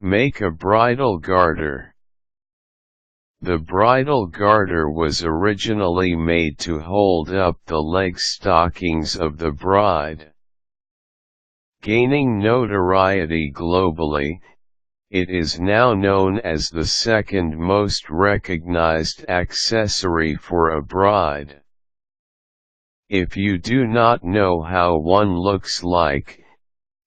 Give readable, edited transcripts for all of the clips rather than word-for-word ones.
Make a bridal garter. The bridal garter was originally made to hold up the leg stockings of the bride. Gaining notoriety globally, it is now known as the second most recognized accessory for a bride. If you do not know how one looks like,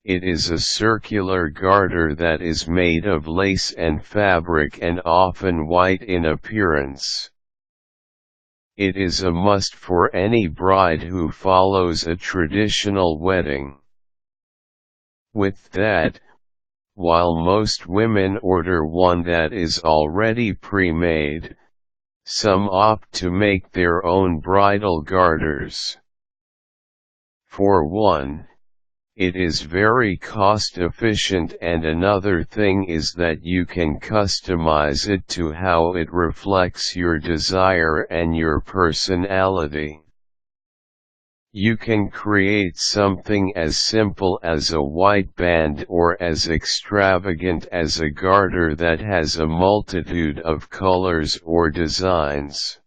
it is a circular garter that is made of lace and fabric and often white in appearance. It is a must for any bride who follows a traditional wedding. With that, while most women order one that is already pre-made, some opt to make their own bridal garters. For one, it is very cost-efficient, and another thing is that you can customize it to how it reflects your desire and your personality. You can create something as simple as a white band or as extravagant as a garter that has a multitude of colors or designs.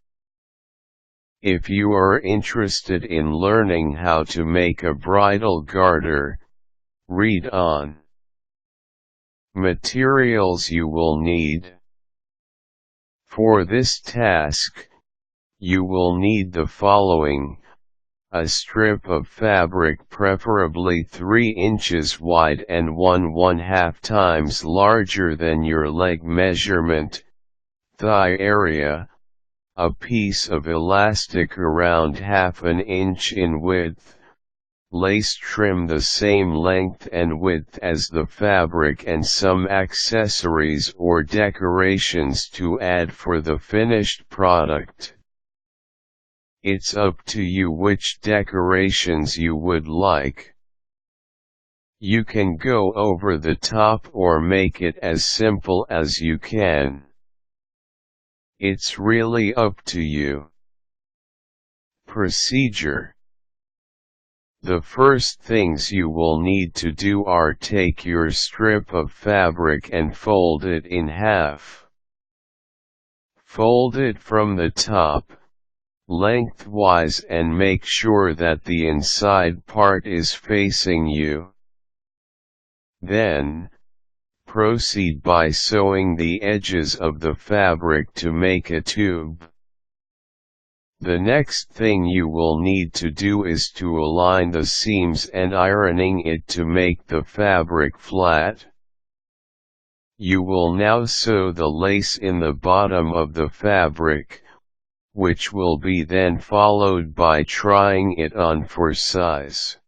If you are interested in learning how to make a bridal garter, read on. Materials you will need. For this task, you will need the following: a strip of fabric preferably 3 inches wide and 1/2 times larger than your leg measurement, thigh area, a piece of elastic around 1/2 inch in width, lace trim the same length and width as the fabric, and some accessories or decorations to add for the finished product. It's up to you which decorations you would like. You can go over the top or make it as simple as you can. It's really up to you. Procedure. The first things you will need to do are take your strip of fabric and fold it in half. Fold it from the top, lengthwise, and make sure that the inside part is facing you. Then, proceed by sewing the edges of the fabric to make a tube. The next thing you will need to do is to align the seams and ironing it to make the fabric flat. You will now sew the lace in the bottom of the fabric, which will be then followed by trying it on for size.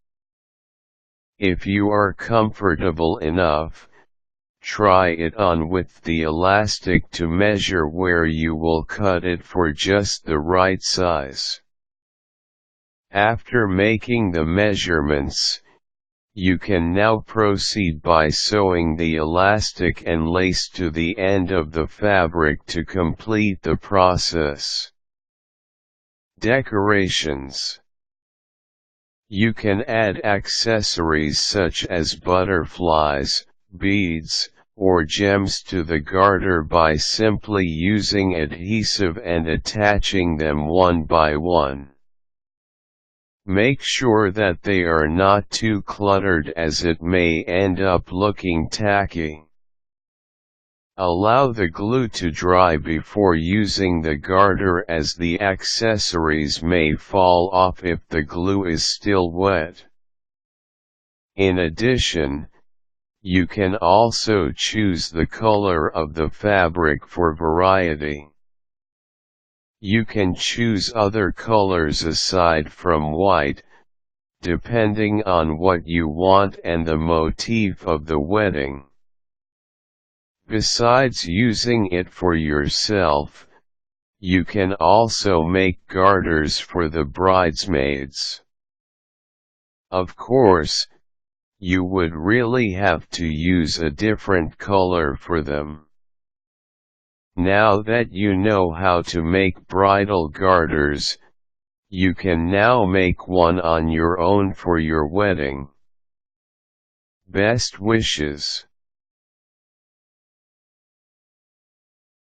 If you are comfortable enough, try it on with the elastic to measure where you will cut it for just the right size. After making the measurements, you can now proceed by sewing the elastic and lace to the end of the fabric to complete the process. Decorations. You can add accessories such as butterflies, beads, or gems to the garter by simply using adhesive and attaching them one by one. Make sure that they are not too cluttered, as it may end up looking tacky. Allow the glue to dry before using the garter, as the accessories may fall off if the glue is still wet. In addition, you can also choose the color of the fabric for variety. You can choose other colors aside from white, depending on what you want and the motif of the wedding. Besides using it for yourself, you can also make garters for the bridesmaids. Of course, you would really have to use a different color for them. Now that you know how to make bridal garters, you can now make one on your own for your wedding. Best wishes.